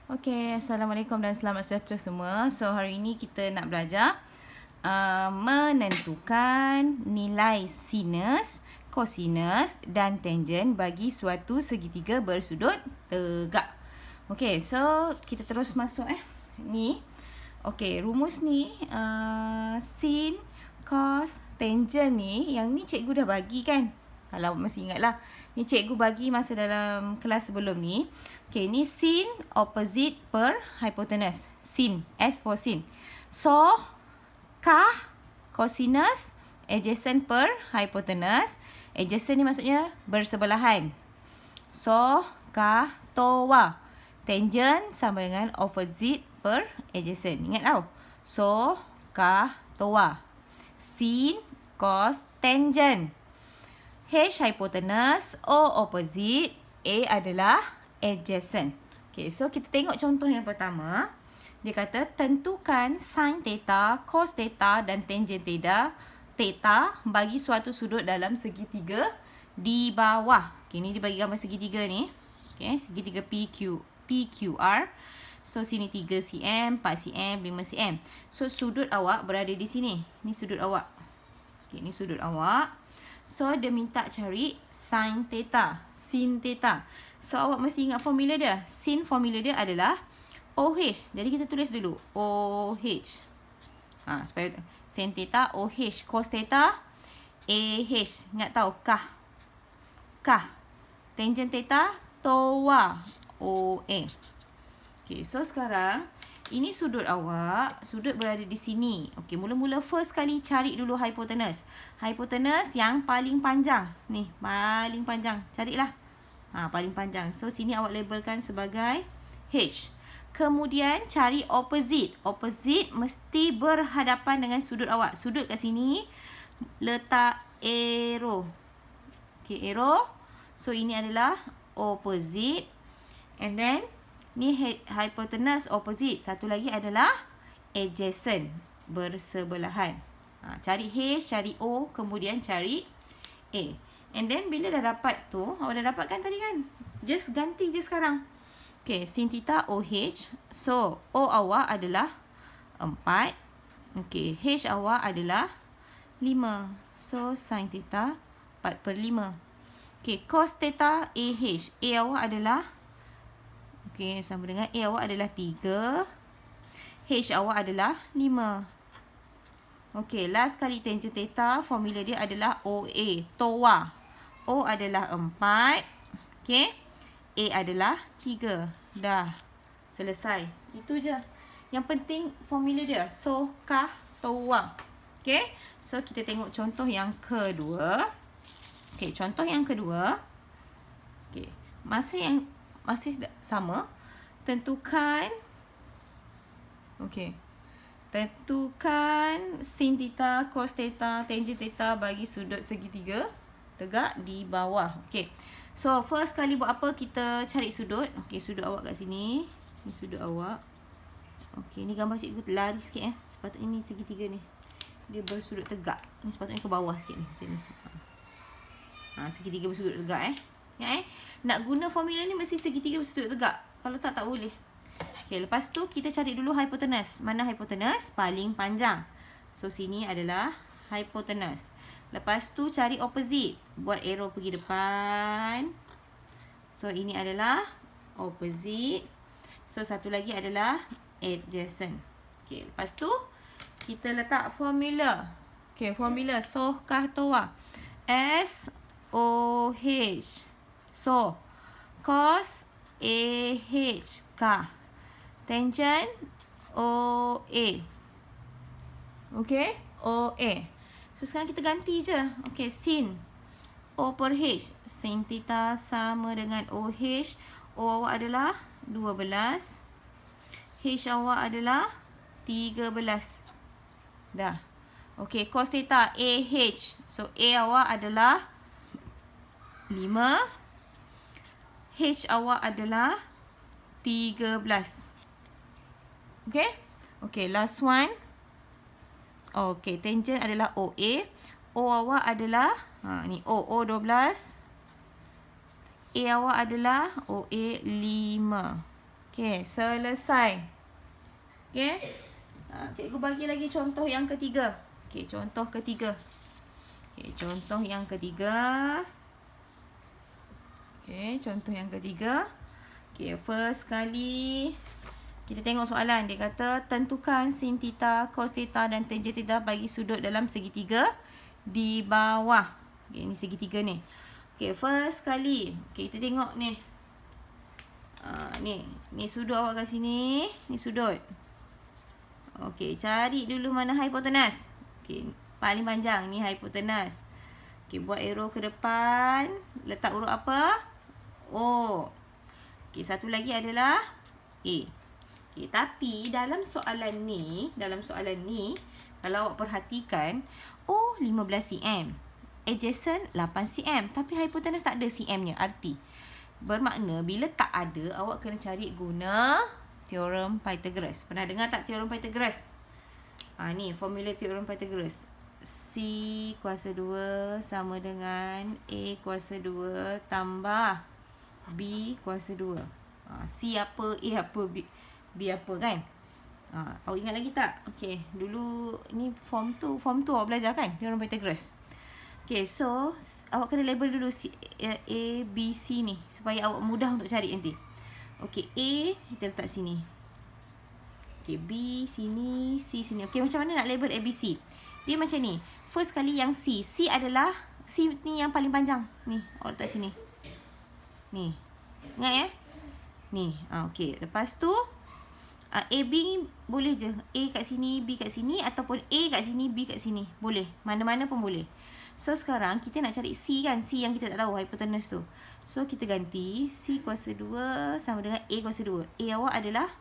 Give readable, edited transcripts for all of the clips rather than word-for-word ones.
Okey, Assalamualaikum dan selamat sejahtera semua. So, hari ini kita nak belajar menentukan nilai sinus, kosinus dan tangent bagi suatu segitiga bersudut tegak. Okey, so kita terus masuk ni. Okey, rumus ni sin, cos, tangent ni, yang ni cikgu dah bagi kan? Kalau masih ingat lah. Ni cikgu bagi masa dalam kelas sebelum ni. Okay, ni sin opposite per hypotenuse. Sin, S for sin. So, kah, cosinus, adjacent per hypotenuse. Adjacent ni maksudnya bersebelahan. So, kah, towa. Tangent sama dengan opposite per adjacent. Ingat tau. So, kah, towa. Sin, cos, tangent. H hypotenuse, O opposite, A adalah adjacent. Okay, so kita tengok contoh yang pertama. Dia kata tentukan sin theta, cos theta dan tangent theta bagi suatu sudut dalam segitiga di bawah. Okay, ni dia bagi gambar segitiga ni. Okay, segitiga PQR. So, sini 3 cm, 4 cm, 5 cm. So, sudut awak berada di sini. Ni sudut awak. Okay, ni sudut awak. So, dia minta cari sin theta, sin theta. So, awak mesti ingat formula dia. Sin formula dia adalah OH. Jadi, kita tulis dulu. OH. Supaya sin theta, OH. Cos theta, AH. Ingat tahu, kah. Kah. Tangent theta, towa. OA. Okay, so sekarang ini sudut awak, sudut berada di sini. Okey, mula-mula first kali cari dulu hypotenuse. Hypotenuse yang paling panjang. Ni, paling panjang. Carilah. Paling panjang. So, sini awak labelkan sebagai H. Kemudian, cari opposite. Opposite mesti berhadapan dengan sudut awak. Sudut kat sini, letak arrow. Okey, arrow. So, ini adalah opposite. And then, ni hypotenuse opposite. Satu lagi adalah adjacent, bersebelahan. Cari H, cari O, kemudian cari A. And then bila dah dapat tu, awak dah dapat kan tadi kan? Just ganti je sekarang. Okay, sin theta OH. So, O awak adalah 4. Okay, H awak adalah 5. So, sin theta 4/5. Okay, cos theta AH. A awak adalah, okey, sama dengan A awak adalah 3. H awak adalah 5. Okey, last kali tangent theta, formula dia adalah OA, towa. O adalah 4. Okey. A adalah 3. Dah. Selesai. Itu je. Yang penting formula dia. So, kah, towa. Okey. So, kita tengok contoh yang kedua. Okey, contoh yang kedua. Okey. Masih sama. Tentukan sin theta, cos theta, tangent theta bagi sudut segitiga tegak di bawah. Okey. So, first kali buat apa? Kita cari sudut. Okey, sudut awak kat sini. Ni sudut awak. Okey, ni gambar cikgu lari sikit Sepatutnya ni segitiga ni. Dia bersudut tegak. Ni sepatutnya ke bawah sikit ni. Macam ni. Segitiga bersudut tegak nak guna formula ni mesti segitiga bersudut tegak. Kalau tak boleh. Okay, lepas tu kita cari dulu hypotenuse. Mana hypotenuse? Paling panjang. So, sini adalah hypotenuse. Lepas tu cari opposite. Buat arrow pergi depan. So, ini adalah opposite. So, satu lagi adalah adjacent. Okay, lepas tu kita letak formula. Okay, formula. So, kah, towa. SOH. So, cos AH, kah. Tangent OA. Okay, OA. So, sekarang kita ganti je. Okay, sin O per H. Sin theta sama dengan OH. O awak adalah 12. H awak adalah 13. Dah. Okay, cos theta AH. So, A awak adalah 5. H awak adalah 13. Okay? Okay, last one. Okay, tangent adalah OA. O awak adalah, ni O 12. A awak adalah OA 5. Okey, selesai. Okey. Cikgu bagi lagi contoh yang ketiga. Okey, contoh ketiga. Okey, contoh yang ketiga. Okey, contoh yang ketiga. Okey, first kali kita tengok soalan. Dia kata tentukan sin theta, cos theta dan tangent theta bagi sudut dalam segitiga di bawah. Okey, ni segitiga ni. Okey, first kali. Okey, kita tengok ni. Ni sudut awak kat sini. Ni sudut. Okey, cari dulu mana hipotenus. Okey, paling panjang ni hipotenus. Okey, buat arrow ke depan. Letak huruf apa? O. Okey, satu lagi adalah A. Okey, tapi dalam soalan ni, kalau awak perhatikan, O 15 cm. Adjacent 8 cm. Tapi hipotenus tak ada cm-nya, arti. Bermakna bila tak ada, awak kena cari guna teorem Pythagoras. Pernah dengar tak teorem Pythagoras? Ni formula teorem Pythagoras. C kuasa 2 sama dengan A kuasa 2 tambah B kuasa 2. C apa, A apa, B apa kan? Awak ingat lagi tak? Okey, dulu ni form 2 awak belajar kan? Teorem Pythagoras. Okey, so awak kena label dulu A, B, C ni supaya awak mudah untuk cari nanti. Okey, A kita letak sini. Okey, B sini, C sini. Okey, macam mana nak label A, B, C? Dia macam ni. First kali yang C. C adalah C ni yang paling panjang. Ni, awak letak sini. Ni. Ingat ya? Ni. Okey, lepas tu A, B boleh je. A kat sini, B kat sini ataupun A kat sini, B kat sini. Boleh. Mana-mana pun boleh. So, sekarang kita nak cari C kan. C yang kita tak tahu, hipotenus tu. So, kita ganti C kuasa 2 sama dengan A kuasa 2. A awak adalah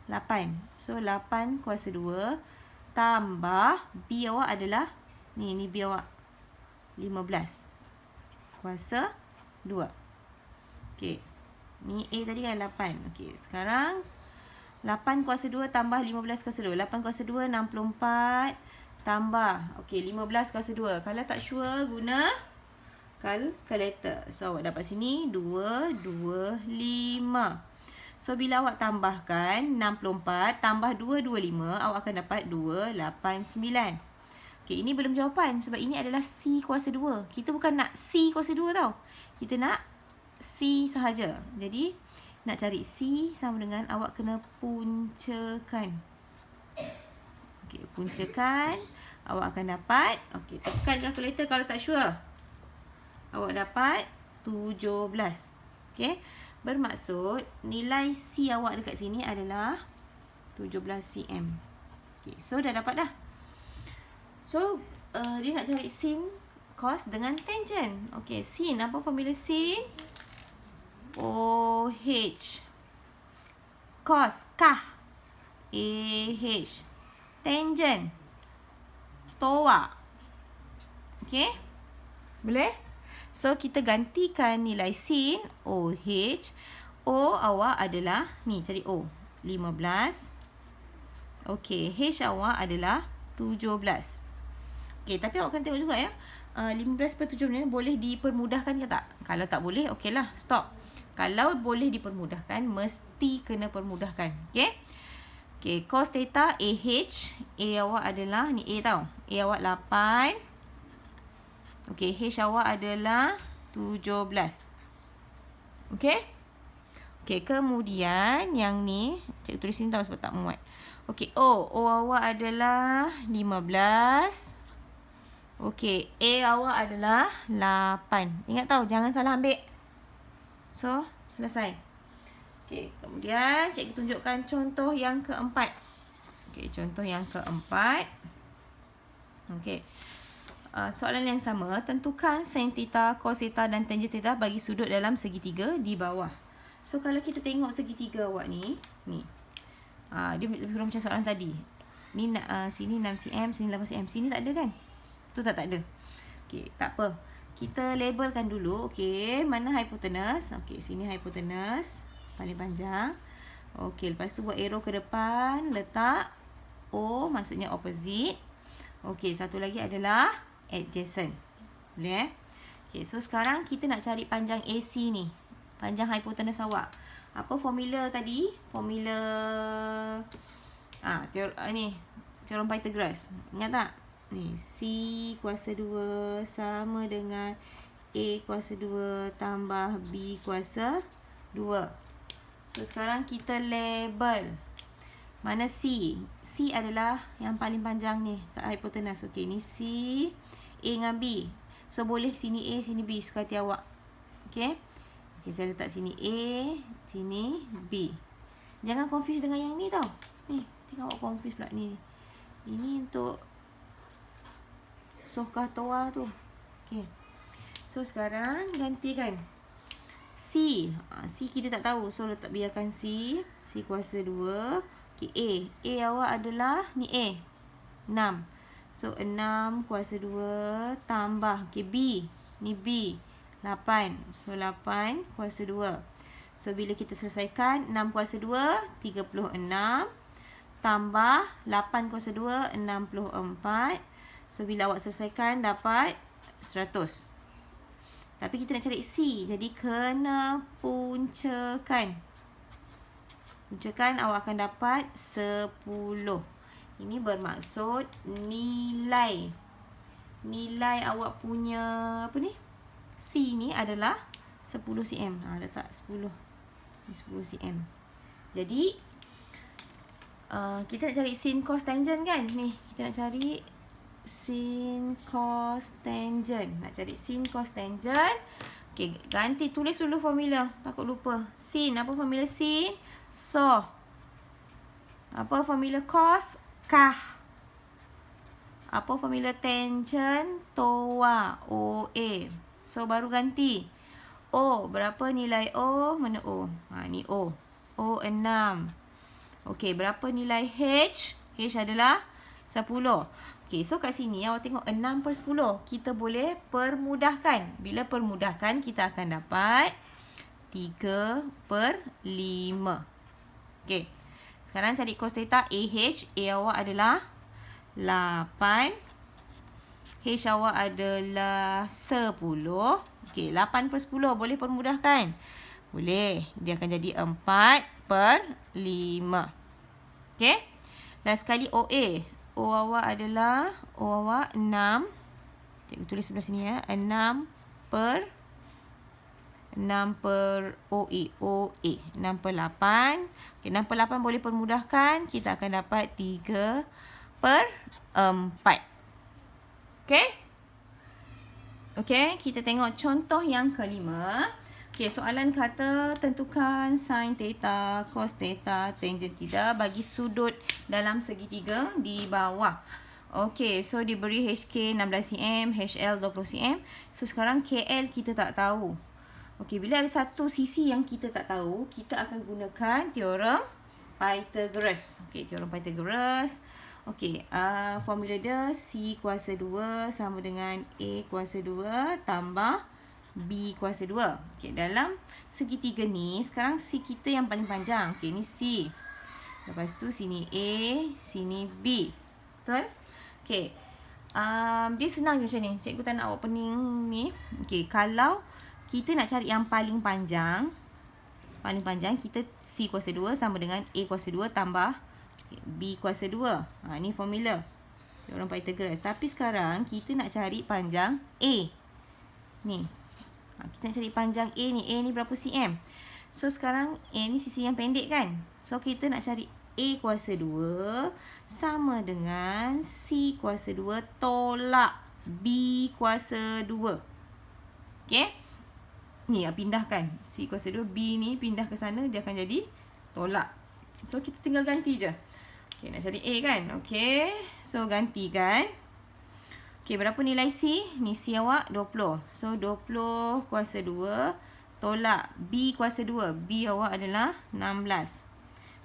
8. So, 8 kuasa 2 tambah B awak adalah, ni B awak, 15 kuasa 2. Okey. Ni A tadi kan 8. Okey, sekarang 8 kuasa 2 tambah 15 kuasa 2. 8 kuasa 2, 64 tambah. Okey, 15 kuasa 2. Kalau tak sure, guna calculator. So, awak dapat sini 225. So, bila awak tambahkan 64 tambah 225, awak akan dapat 289. Okey, ini belum jawapan sebab ini adalah C kuasa 2. Kita bukan nak C kuasa 2 tau. Kita nak C sahaja. Jadi, nak cari C sama dengan awak kena puncakan. Okey, puncakan. Awak akan dapat. Okey, tekan kalkulator kalau tak sure. Awak dapat 17. Okey. Bermaksud nilai C awak dekat sini adalah 17 cm. Okey, so dah dapat dah. So, dia nak cari sin, cos dengan tangent. Okey, sin. Apa formula sin? OH. Cos, kah. AH. Tangent. Toa. Okey? Boleh? So, kita gantikan nilai sin, OH. O awak adalah, ni cari O, 15. Okey, H awak adalah 17. Okey, tapi awak kena tengok juga ya. 15 per 17 ni boleh dipermudahkan ke tak? Kalau tak boleh, okeylah, stop. Kalau boleh dipermudahkan, mesti kena permudahkan. Okey? Okey, cos theta AH. A awak adalah, ni A tau. A awak 8. Okey, H awak adalah 17. Okey? Okey, kemudian yang ni, cikgu tulis sini tau sebab tak muat. Okey, O awak adalah 15. Okey, A awak adalah 8. Ingat tau, jangan salah ambil. So, selesai. Okey, kemudian cikgu tunjukkan contoh yang keempat. Okey, contoh yang keempat. Okey. Soalan yang sama, tentukan sin theta, cos theta dan tangent theta bagi sudut dalam segitiga di bawah. So, kalau kita tengok segitiga awak ni, dia lebih kurang macam soalan tadi. Ni sini 6 cm, sini 8 cm. Sini tak ada kan? Tu tak ada. Okey, tak apa. Kita labelkan dulu. Okey, mana hipotenus? Okey, sini hipotenus paling panjang. Okey, lepas tu buat arrow ke depan, letak O, maksudnya opposite. Okey, satu lagi adalah adjacent. Boleh? Okey, so sekarang kita nak cari panjang AC ni. Panjang hipotenus awak. Apa formula tadi? Formula ni teorem Pythagoras. Ingat tak? Ni C kuasa 2 sama dengan A kuasa 2 tambah B kuasa 2. So sekarang kita label. Mana C? C adalah yang paling panjang ni kat hipotenus. Okey, ni C, A dengan B. So boleh sini A, sini B, suka hati awak. Okey. Okey, saya letak sini A, sini B. Jangan confuse dengan yang ni tau. Ni, tengok awak confuse pula ni. Ini untuk Sohkah Toa tu. Okey. So sekarang gantikan. C. C kita tak tahu. So letak biarkan C. C kuasa 2. Okay, A. A awak adalah ni A. 6. So 6 kuasa 2 tambah. Okay, B. Ni B. 8. So 8 kuasa 2. So bila kita selesaikan 6 kuasa 2 36 tambah 8 kuasa 2 64. So bila awak selesaikan dapat 100. Tapi kita nak cari C. Jadi kena puncakan. Puncakan, awak akan dapat 10. Ini bermaksud nilai awak punya apa ni? C ni adalah 10 cm. Letak 10. Ni 10 cm. Jadi kita nak cari sin cos tangent kan? Ni kita nak cari sin cos tangent. Nak cari sin cos tangent. Okey, ganti tulis dulu formula. Takut lupa. Sin, apa formula sin? So. Apa formula cos? Kah. Apa formula tangent? Toa. OA. So baru ganti. O, berapa nilai O? Mana O? Ni O. O 6. Okey, berapa nilai H? H adalah 10. Okey, so kat sini awak tengok 6 per 10. Kita boleh permudahkan. Bila permudahkan, kita akan dapat 3 per 5. Okey, sekarang cari cos theta AH. A awak adalah 8. H awak adalah 10. Okey, 8 per 10. Boleh permudahkan? Boleh. Dia akan jadi 4 per 5. Okey. Last sekali OA. O awak adalah 6. Cikgu tulis sebelah sini ya. 6 per OA. OA. 6 per 8. Okay, 6 per 8 boleh permudahkan. Kita akan dapat 3 per 4. Okay. Okay, kita tengok contoh yang kelima. Okay, soalan kata tentukan sin theta, cos theta, tangent theta bagi sudut dalam segitiga di bawah. Okay, so diberi HK 16 cm, HL 20 cm. So sekarang KL kita tak tahu. Okay, bila ada satu sisi yang kita tak tahu, kita akan gunakan teorem Pythagoras. Okay, teorem Pythagoras. Okay, formula dia C kuasa 2 sama dengan A kuasa 2 tambah B kuasa 2. Okay, dalam segitiga ni, sekarang C kita yang paling panjang. Okay, ni C. Lepas tu sini A, sini B. Betul? Okay. Dia senang je macam ni. Cikgu tak nak awak pening ni. Okay, kalau kita nak cari yang paling panjang, kita C kuasa 2 sama dengan A kuasa 2 tambah B kuasa 2. Ni formula teorem Pythagoras. Tapi sekarang kita nak cari panjang A. Ni. Kita nak cari panjang A ni. A ni berapa cm? So sekarang A ni sisi yang pendek kan? So kita nak cari A kuasa 2 sama dengan C kuasa 2 tolak B kuasa 2. Okay? Ni pindahkan. C kuasa 2, B ni pindah ke sana, dia akan jadi tolak. So kita tinggal ganti je. Okay, nak cari A kan? Okay. So gantikan. Okay, berapa nilai C? Ni C awak 20. So 20 kuasa 2 tolak B kuasa 2. B awak adalah 16.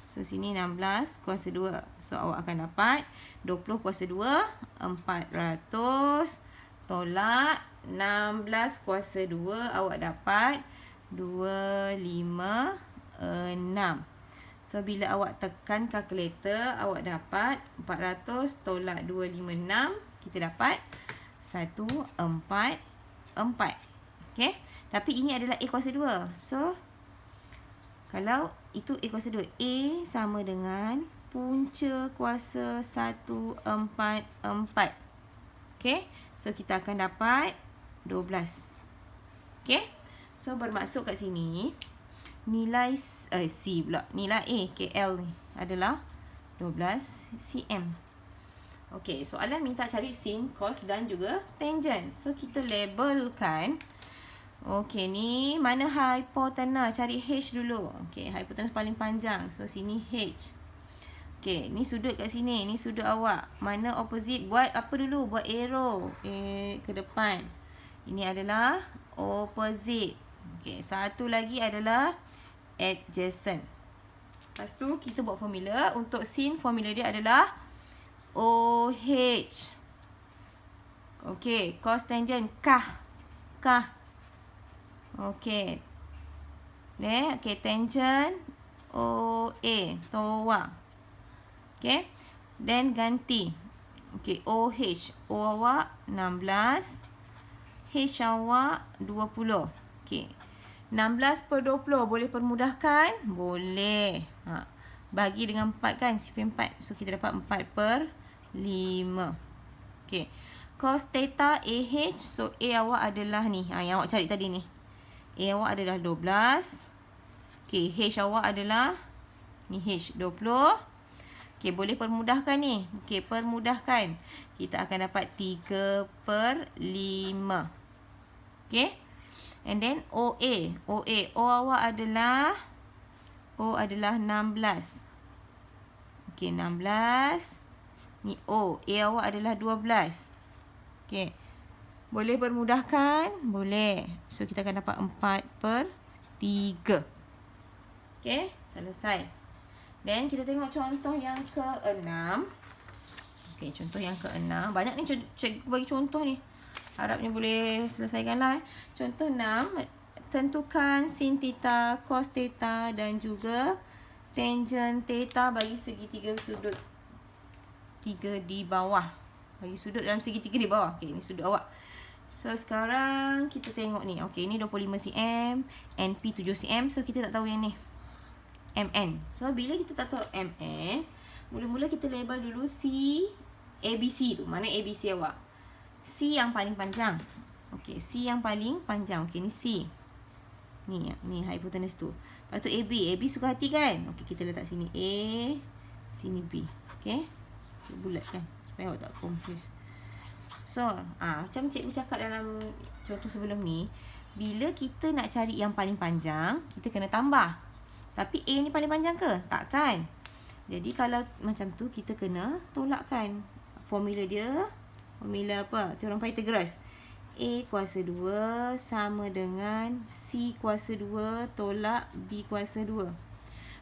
So sini 16 kuasa 2. So awak akan dapat 20 kuasa 2 400 tolak 16 kuasa 2, awak dapat 256. So bila awak tekan kalkulator, awak dapat 400 tolak 256, kita dapat 144. Okay. Tapi ini adalah A kuasa 2. So Kalau itu A kuasa 2. A sama dengan punca kuasa 1/4. Okay. So, kita akan dapat 12. Okay. So, bermaksud kat sini, nilai C pula. Nilai A, KL ni adalah 12 cm. Okay, soalan minta cari sin, cos dan juga tangent. So, kita labelkan. Okay, ni mana hypotenuse? Cari H dulu. Okay, hypotenuse paling panjang. So, sini H. Okay, ni sudut kat sini. Ni sudut awak. Mana opposite? Buat apa dulu? Buat arrow ke depan. Ini adalah opposite. Okay, satu lagi adalah adjacent. Lepas tu, kita buat formula. Untuk sin, formula dia adalah OH. Okay, cos tangent kah. Okay. Okay, tangent OA, toa. Okay. Then ganti. Okay, OH. O awak 16. H awak 20. Okay. 16/20 boleh permudahkan? Boleh. Bagi dengan 4 kan, sifar 4. So, kita dapat 4/5. Okay. Cos theta AH. So, A awak adalah ni. Yang awak cari tadi ni. A awak adalah 12. Okay. H awak adalah ni H 20. Okay. Boleh permudahkan ni. Okay. Permudahkan. Kita akan dapat 3/5. Okay. And then OA. O awak adalah 16. Okay. 16. Ni O. A awak adalah 12. Okay. Boleh permudahkan? Boleh. So, kita akan dapat 4/3. Okay. Selesai. Then, kita tengok contoh yang ke-6. Okay. Contoh yang ke-6. Banyak ni cikgu bagi contoh ni. Harapnya boleh selesaikanlah. Contoh 6. Tentukan sin theta, cos theta dan juga tangent theta bagi segitiga sudut 3 di bawah. Bagi sudut dalam segitiga di bawah. Okay, ni sudut awak. So, sekarang kita tengok ni. Okay, ni 25 cm. NP 7 cm. So, kita tak tahu yang ni. MN. So, bila kita tak tahu MN, mula-mula kita label dulu C, ABC tu. Mana ABC awak? C yang paling panjang. Okay, C yang paling panjang. Okay, ni C. Ni hypotenuse tu. Lepas tu AB. AB suka hati kan? Okay, kita letak sini A. Sini B. Okay. Bulat kan? Supaya awak tak confuse. So, macam cikgu cakap dalam contoh sebelum ni, bila kita nak cari yang paling panjang, kita kena tambah. Tapi A ni paling panjang ke? Takkan. Jadi, kalau macam tu, kita kena tolakkan. Formula dia, formula apa? Teorem Pythagoras. A kuasa 2 sama dengan C kuasa 2 tolak B kuasa 2.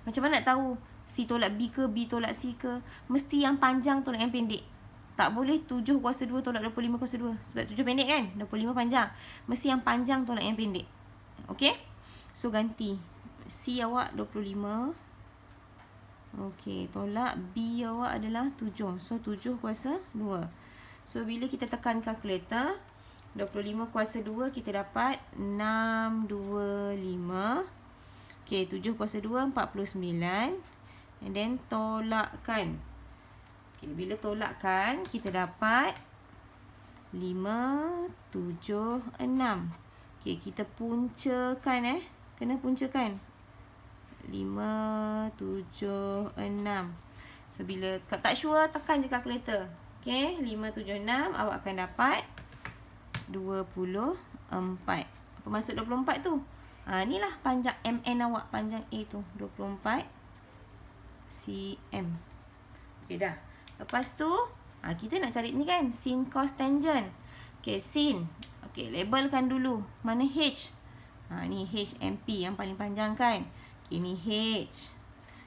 Macam mana nak tahu C tolak B ke, B tolak C ke? Mesti yang panjang tolak yang pendek. Tak boleh 7 kuasa 2 tolak 25 kuasa 2. Sebab 7 pendek kan? 25 panjang. Mesti yang panjang tolak yang pendek. Okay? So, ganti. C awak 25. Okay. Tolak B awak adalah 7. So, 7 kuasa 2. So, bila kita tekan kalkulator, 25 kuasa 2 kita dapat 625. Okay. 7 kuasa 2, 49. And then tolakkan. Okay, bila tolakkan, kita dapat 5, 7, 6. Okay, kita puncakan Kena puncakan. 5, 7, 6. So, bila tak sure, tekan je kalkulator. Okay, 5, 7, 6. Awak akan dapat 24. Apa maksud 24 tu? Inilah panjang MN awak. Panjang A tu. 24 cm. Okay, dah. Lepas tu, kita nak cari ni kan. Sin, cos, tangent. Okay, sin. Okay, labelkan dulu. Mana H? Ni H, MP yang paling panjang kan. Okay, ni H.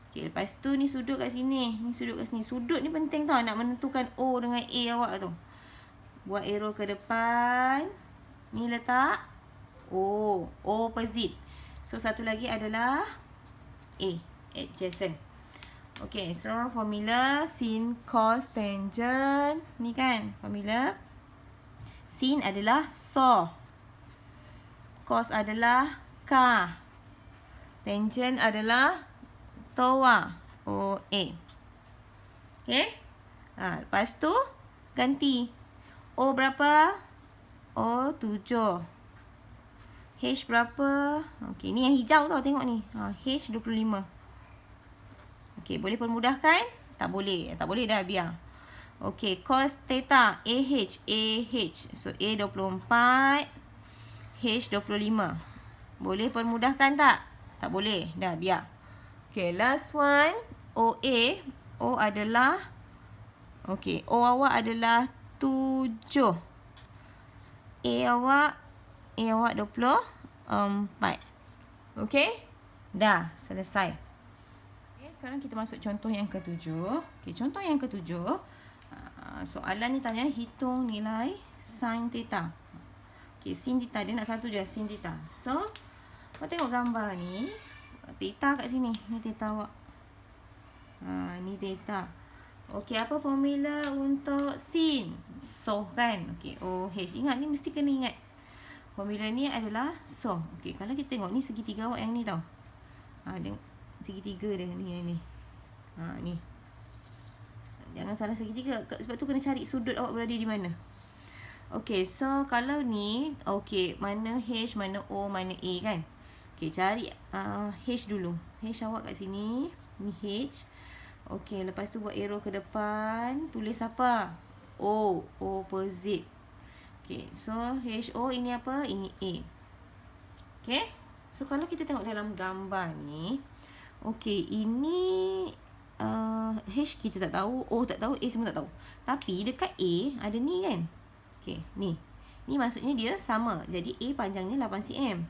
Okay, lepas tu ni sudut kat sini. Ni sudut kat sini. Sudut ni penting tau. Nak menentukan O dengan A awak tu. Buat arrow ke depan. Ni letak O. Opposite. So, satu lagi adalah A. Adjacent. Okay, so formula sin, cos, tangent. Ni kan formula. Sin adalah saw. Cos adalah ka. Tangent adalah TOA. OA. Okay. Lepas tu ganti. O berapa? O 7. H berapa? Okay, ni yang hijau tau, tengok ni. H 25. Okay, boleh permudahkan? Tak boleh. Tak boleh dah, biar. Okay, cos theta. AH. So, A 24. H 25. Boleh permudahkan tak? Tak boleh. Dah, biar. Okay, last one. OA. O adalah, okay, O awak adalah 7. A awak 24. Okay? Dah, selesai. Okay, sekarang kita masuk contoh yang ke-7. Okay, contoh yang ke-7. Soalan ni tanya hitung nilai sin theta. Okay, sin theta. Dia nak satu je, sin theta. So, kau tengok gambar ni. Theta kat sini. Ni theta awak. Ni theta. Okey, apa formula untuk sin? SOH kan? Okey, OH. Ingat ni, mesti kena ingat. Formula ni adalah SOH. Okey, kalau kita tengok ni segitiga awak yang ni tau. Tengok segitiga dia ni, yang ni. Ni. Jangan salah segitiga. Sebab tu kena cari sudut awak berada di mana. Okey, so kalau ni, okey, mana H, mana O, mana A kan? Okey, cari H dulu. H awak kat sini. Ni H. Okey, lepas tu buat arrow ke depan. Tulis apa? O. Opposite. Okey, so HO ini apa? Ini A. Okey. So, kalau kita tengok dalam gambar ni. Okey, ini H kita tak tahu. O tak tahu. A semua tak tahu. Tapi dekat A ada ni kan? Okey, ni. Ni maksudnya dia sama. Jadi, A panjangnya 8 cm.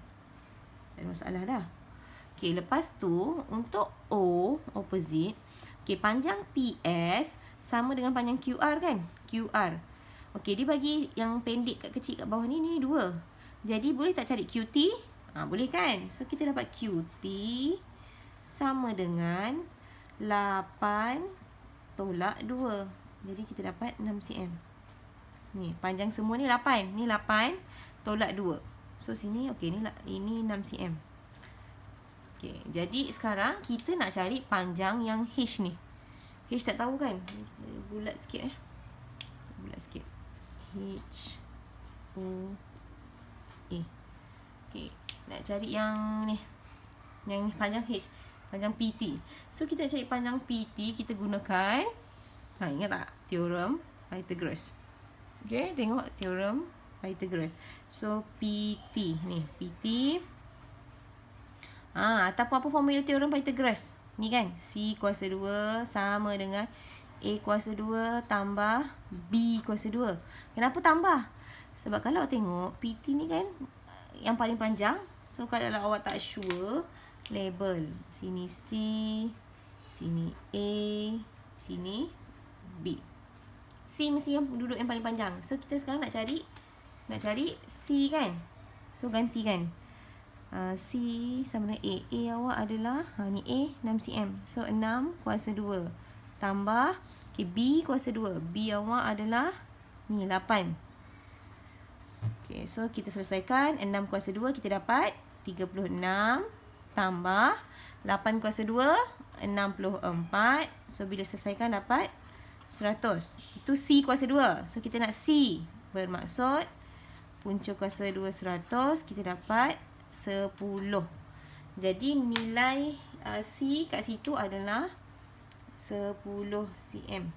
Tak ada masalah dah. Okey, lepas tu untuk O, opposite. Okey, panjang PS sama dengan panjang QR kan? QR. Okey, dia bagi yang pendek kat kecil kat bawah ni 2. Jadi, boleh tak cari QT? Boleh kan? So, kita dapat QT sama dengan 8 tolak 2. Jadi, kita dapat 6 cm. Ni, panjang semua ni 8. Ni 8 tolak 2. So, sini, okey, ini 6 cm. Okay, jadi sekarang kita nak cari panjang yang H ni. H tak tahu kan? Bulat sikit Bulat sikit. H O A. Okay, nak cari yang ni. Yang panjang H. Panjang PT. So, kita nak cari panjang PT, kita gunakan, ingat tak? Teorem Pythagoras. Okay, tengok teorem Pythagoras. So, PT ni. PT. Ataupun apa formula teorem Pythagoras? Ni kan, C kuasa 2 sama dengan A kuasa 2 tambah B kuasa 2. Kenapa tambah? Sebab kalau awak tengok, PT ni kan yang paling panjang. So, kalau awak tak sure, label. Sini C, sini A, sini B. C mesti yang duduk yang paling panjang. So, kita sekarang nak cari C kan? So, gantikan. C sama dengan A. A awak adalah, ni A 6 cm. So, 6 kuasa 2. Tambah, okay, B kuasa 2. B awak adalah, ni 8. Okay, so kita selesaikan. 6 kuasa 2, kita dapat 36. Tambah, 8 kuasa 2, 64. So, bila selesaikan dapat 100. Itu C kuasa 2. So, kita nak C. Bermaksud, punca kuasa 2 100. Kita dapat 10. Jadi nilai C kat situ adalah 10 cm.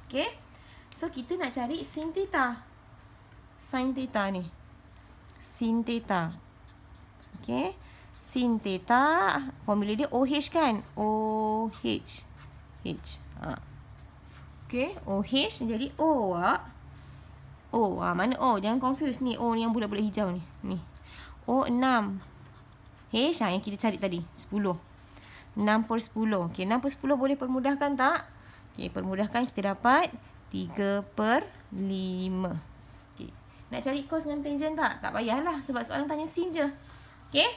Okay. So, kita nak cari sin theta. Sin theta ni. Sin theta. Okay. Sin theta. Formula dia OH kan? OH. H. Okay. OH. Jadi O awak. O. Mana O? Jangan confuse ni. O ni yang bulat-bulat hijau ni. Ni. O 6. H yang kita cari tadi. 10. 6 per 10. Okay, 6 per 10 boleh permudahkan tak? Okay, permudahkan kita dapat 3 per 5. Okay. Nak cari cos dengan tangent tak? Tak payahlah sebab soalan tanya sin je. Okay.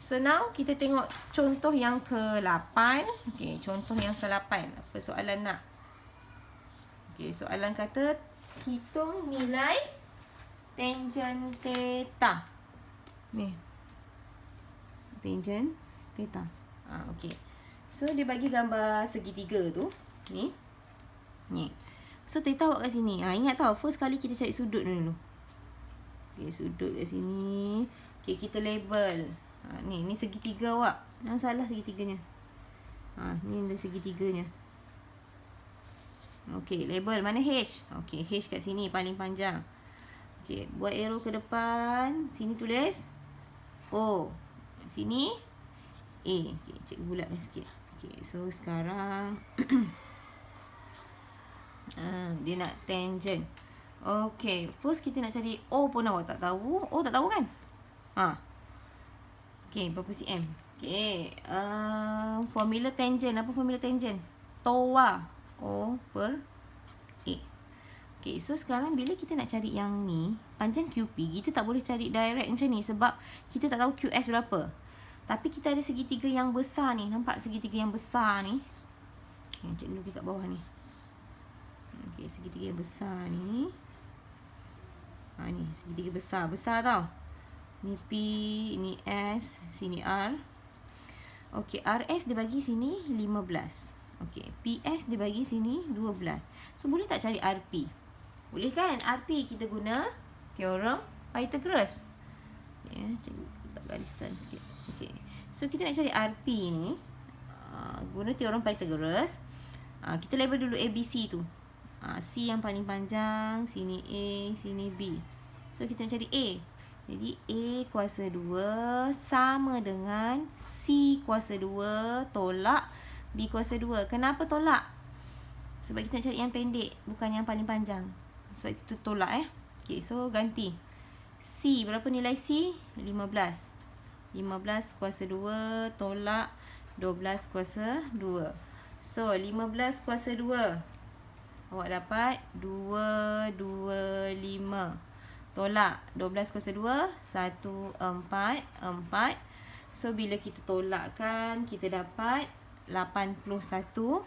So now kita tengok contoh yang ke-8. Okay, contoh yang ke-8. Apa soalan nak? Okay, soalan kata hitung nilai tangent theta. Ni. Tangent theta. Okey. So dia bagi gambar segitiga tu. Ni. So theta awak kat sini. Ingat tau, first kali kita cari sudut dulu. Okay, sudut kat sini. Okay, kita label. Ni segitiga awak. Jangan salah segitiganya. Ni ada segitiganya. Okay, label. Mana H? Okay, H kat sini paling panjang. Okay, buat arrow ke depan. Sini tulis O. Sini A. Okay, cikgu bulatkan sikit. Okay, so sekarang dia nak tangent. Okay, first kita nak cari O pun awak tak tahu. O tak tahu kan? Okay, berapa cm? Okay, formula tangent. Apa formula tangent? TOA. O per A. Okay, so sekarang bila kita nak cari yang ni, panjang QP, kita tak boleh cari direct macam ni sebab kita tak tahu QS berapa. Tapi kita ada segitiga yang besar ni. Nampak segitiga yang besar ni? Okay, cikgu lukis kat bawah ni. Okay, segitiga yang besar ni. Ni segitiga besar. Besar tau. Ni P, ni S, sini R. Okay, RS dia bagi sini 15. Okay, PS dia bagi sini 12. So, boleh tak cari RP? Boleh kan? RP kita guna teorem Pythagoras. Okay, cikgu letak garisan sikit. Okay, so kita nak cari RP ni. Guna teorem Pythagoras. Kita label dulu ABC tu. C yang paling panjang. Sini A, sini B. So, kita nak cari A. Jadi, A kuasa 2 sama dengan C kuasa 2 tolak B kuasa 2. Kenapa tolak? Sebab kita nak cari yang pendek, bukan yang paling panjang. Sebab itu tolak Okay, so ganti. C, berapa nilai C? 15. 15 kuasa 2 tolak 12 kuasa 2. So, 15 kuasa 2. Awak dapat 225. Tolak 12 kuasa 2, 144. So, bila kita tolakkan, kita dapat 81.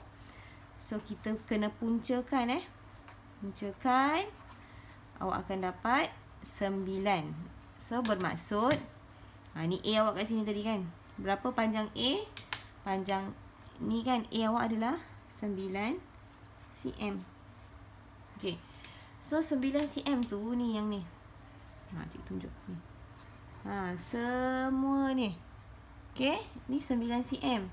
So, kita kena puncakan puncakan. Awak akan dapat 9. So, bermaksud ni A awak kat sini tadi kan. Berapa panjang A? Panjang ni kan A awak adalah 9 cm. Okay. So, 9 cm tu ni yang ni. Cikgu tunjuk ni. Semua ni. Okay. Ni 9 cm.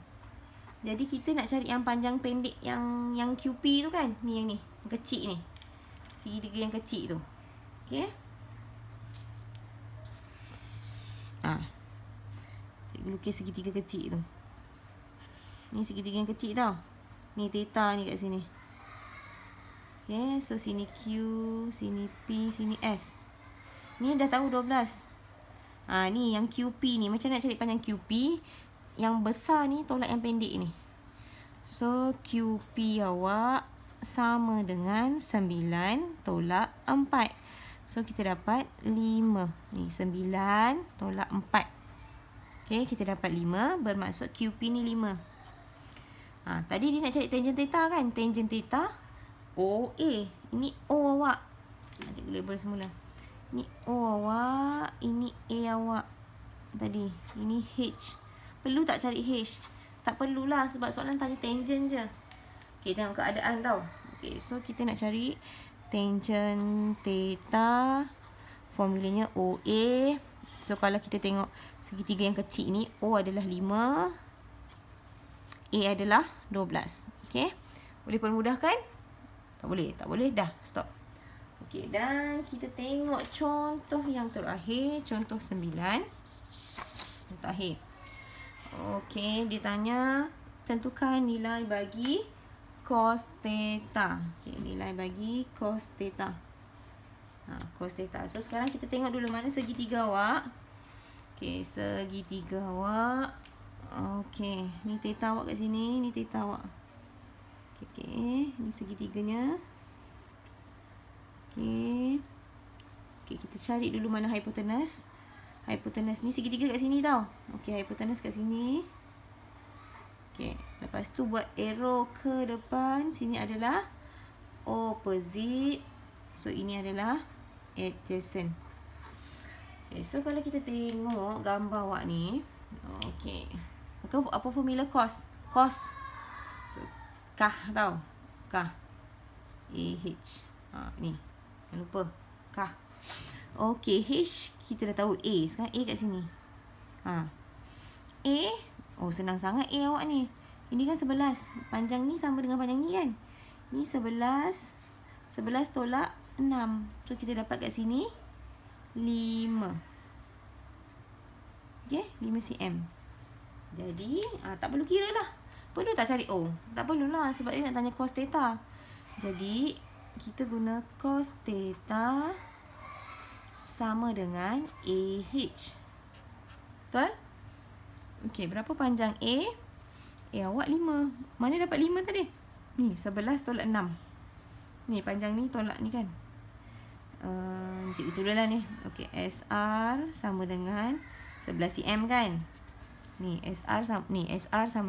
Jadi, kita nak cari yang panjang pendek yang QP tu kan. Ni yang ni. Yang kecil ni. Segitiga yang kecil tu. Okay. Cikgu lukis segitiga kecil tu. Ni segitiga yang kecil tau. Ni theta ni kat sini. Okay. So, sini Q, sini P, sini S. Ni dah tahu 12. Ni yang QP ni. Macam nak cari panjang QP. Yang besar ni tolak yang pendek ni. So, QP awak sama dengan 9 tolak 4. So, kita dapat 5. Ni 9 tolak 4. Okay, kita dapat 5. Bermaksud QP ni 5. Tadi dia nak cari tangent theta kan? Tangent theta OA. Ini O awak. Cikgu label semula. Ni O awak. Ini A awak. Tadi. Ini H. Perlu tak cari H? Tak perlulah sebab soalan tanya tangent je. Okay, tengok keadaan tau. Okay, so kita nak cari tangent theta. Formulanya OA. So, kalau kita tengok segitiga yang kecil ni, O adalah 5. A adalah 12. Okay. Boleh permudahkan? Tak boleh. Tak boleh. Dah. Stop. Okay. Dan kita tengok contoh yang terakhir. Contoh 9. Yang terakhir. Okay. Dia tanya, tentukan nilai bagi cos theta. Okay. Nilai bagi cos theta. Cos theta. So, sekarang kita tengok dulu mana segitiga awak. Okay. Segitiga awak. Okay. Ni theta awak kat sini. Ni theta awak. Okay. Ni segitiganya. Okay. Okay. Kita cari dulu mana hypotenuse. Hypotenuse ni segitiga kat sini tau. Okay. Hypotenuse kat sini. Okay. Lepas tu buat arrow ke depan. Sini adalah opposite. So, ini adalah adjacent. Okay. So, kalau kita tengok gambar awak ni. Okay. Apa formula cos? Cos. So, kah tau. Kah. AH. Ni. Jangan lupa. Kah. Okey, H kita dah tahu A. Sekarang A kat sini. A. Senang sangat A awak ni. Ini kan 11. Panjang ni sama dengan panjang ni kan? Ni 11. 11 tolak 6. So, kita dapat kat sini 5. Okay, 5 cm. Jadi, tak perlu kira lah. Perlu tak cari O? Tak perlulah sebab dia nak tanya cos theta. Jadi, kita guna cos theta sama dengan AH. Betul? Okey, berapa panjang A? Awak 5. Mana dapat 5 tadi? Ni, 11 tolak 6. Ni, panjang ni tolak ni kan? Cikgu tulis lah ni. Okey, SR sama dengan 11 cm kan? Ni, SR sama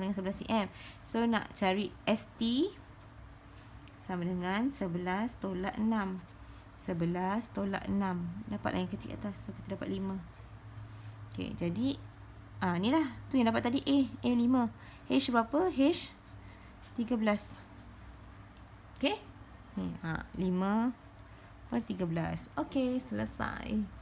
dengan 11 cm. So, nak cari ST sama dengan 11 tolak 6. 11 tolak 6. Dapatlah yang kecil atas. So, kita dapat 5. Okey, jadi ni lah. Tu yang dapat tadi A 5. H berapa? H 13. Okey. Ni 5 per 13. Okey, selesai.